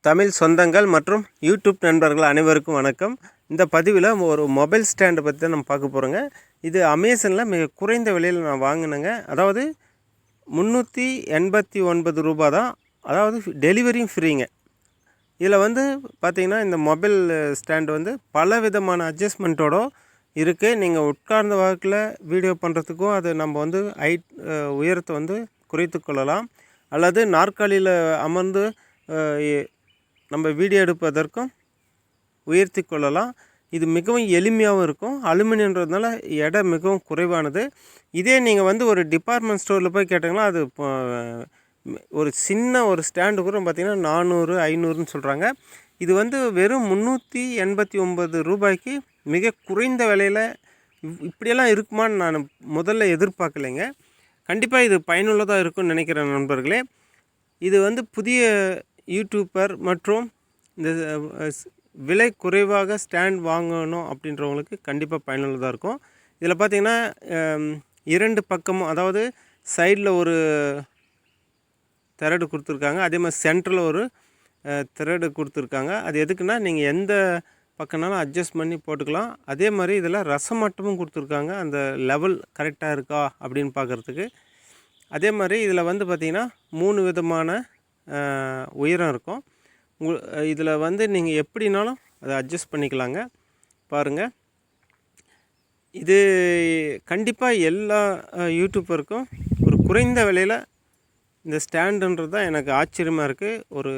தமிழ் சொந்தங்கள் மற்றும் யூடியூப் நண்பர்கள் அனைவருக்கும் வணக்கம். இந்த பதிவில் ஒரு மொபைல் ஸ்டாண்டை பற்றி தான் நம்ம பார்க்க போகிறோங்க. இது அமேசானில் மிக குறைந்த விலையில் நான் வாங்கினேங்க. அதாவது 389 ரூபா தான். அதாவது டெலிவரியும் ஃப்ரீங்க. இதில் பார்த்திங்கன்னா இந்த மொபைல் ஸ்டாண்டு பல விதமான அட்ஜஸ்ட்மெண்ட்டோடு இருக்குது. நீங்கள் உட்கார்ந்த வாக்கில் வீடியோ பண்ணுறதுக்கும் அது நம்ம உயரத்தை குறைத்து கொள்ளலாம். அல்லது நாற்காலியில் அமர்ந்து நம்ம வீடியோ எடுப்பதற்கும் உயர்த்தி கொள்ளலாம். இது மிகவும் எளிமையாகவும் இருக்கும். அலுமினியன்றதுனால எடை மிகவும் குறைவானது. இதே நீங்கள் ஒரு டிபார்ட்மெண்ட் ஸ்டோரில் போய் கேட்டிங்கன்னா அது ஒரு சின்ன ஒரு ஸ்டாண்டு கூட பார்த்திங்கன்னா 400 500ன்னு சொல்கிறாங்க. இது வெறும் 389 ரூபாய்க்கு மிக குறைந்த விலையில் இப்படியெல்லாம் இருக்குமான்னு நான் முதல்ல எதிர்பார்க்கலைங்க. கண்டிப்பாக இது பயனுள்ளதாக இருக்கும்னு நினைக்கிறேன் நண்பர்களே. இது புதிய யூடியூபர் மற்றும் இந்த விலை குறைவாக ஸ்டாண்ட் வாங்கணும் அப்படின்றவங்களுக்கு கண்டிப்பாக பயனுள்ளதாக இருக்கும். இதில் பார்த்திங்கன்னா 2 பக்கமும், அதாவது சைடில் ஒரு திரடு கொடுத்துருக்காங்க, அதே மாதிரி சென்டரில் ஒரு திரடு கொடுத்துருக்காங்க. அது எதுக்குன்னா நீங்கள் எந்த பக்கம்னாலும் அட்ஜஸ்ட் பண்ணி போட்டுக்கலாம். அதே மாதிரி இதில் ரசமட்டமும் கொடுத்துருக்காங்க, அந்த லெவல் கரெக்டாக இருக்கா அப்படின்னு பார்க்குறதுக்கு. அதே மாதிரி இதில் பார்த்திங்கன்னா 3 விதமான உயரம் இருக்கும். இதில் நீங்கள் எப்படினாலும் அதை அட்ஜஸ்ட் பண்ணிக்கலாங்க. பாருங்கள், இது கண்டிப்பாக எல்லா யூடியூப்பருக்கும் ஒரு குறைந்த விலையில் இந்த ஸ்டாண்டுன்றது தான் எனக்கு ஆச்சரியமாக இருக்குது. ஒரு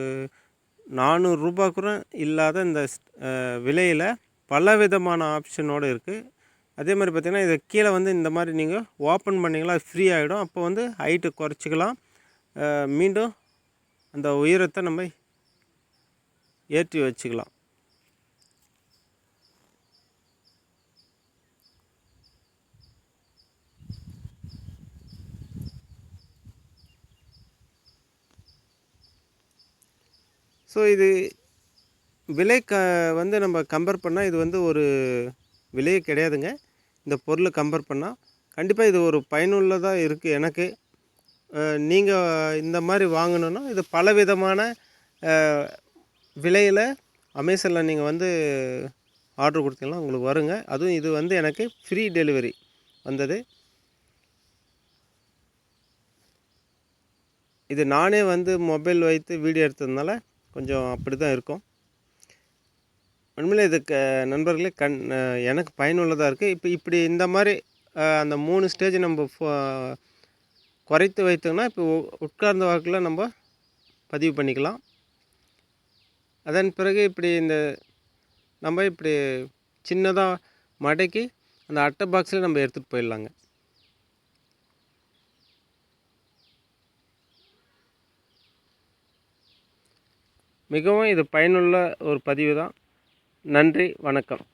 400 ரூபா கூட இல்லாத இந்த விலையில் பல விதமான ஆப்ஷனோடு இருக்குது. அதே மாதிரி பார்த்திங்கன்னா இதை கீழே இந்த மாதிரி நீங்கள் ஓப்பன் பண்ணிங்களா ஃப்ரீ ஆகிடும். அப்போ ஹைட்டு குறைச்சிக்கலாம். மீண்டும் அந்த உயரத்தை நம்ம ஏற்றி வச்சுக்கலாம். ஸோ இது விலை நம்ம கம்பேர் பண்ணால் இது ஒரு விலையே கிடையாதுங்க. இந்த பொருளை கம்பேர் பண்ணால் கண்டிப்பாக இது ஒரு பயனுள்ளதாக இருக்குது எனக்கு. நீங்கள் இந்த மாதிரி வாங்கணுன்னா இது பலவிதமான விலையில் அமேசானில் நீங்கள் ஆர்டர் கொடுத்தீங்கன்னா உங்களுக்கு வருங்க. அதுவும் இது எனக்கு ஃப்ரீ டெலிவரி வந்தது. இது நானே மொபைல் வைத்து வீடியோ எடுத்ததுனால கொஞ்சம் அப்படி தான் இருக்கும். உண்மையிலே இது நண்பர்களே எனக்கு பயனுள்ளதாக இருக்குது. இப்படி இந்த மாதிரி அந்த 3 ஸ்டேஜ் நம்ம குறைத்து வைத்தோம்னா இப்போ உட்கார்ந்த வாக்கில் நம்ம பதிவு பண்ணிக்கலாம். அதன் பிறகு இப்படி நம்ம இப்படி சின்னதாக மடக்கி அந்த அட்டை பாக்ஸில் நம்ம எடுத்துகிட்டு போயிடலாங்க. மிகவும் இது பயனுள்ள ஒரு பதிவு தான். நன்றி, வணக்கம்.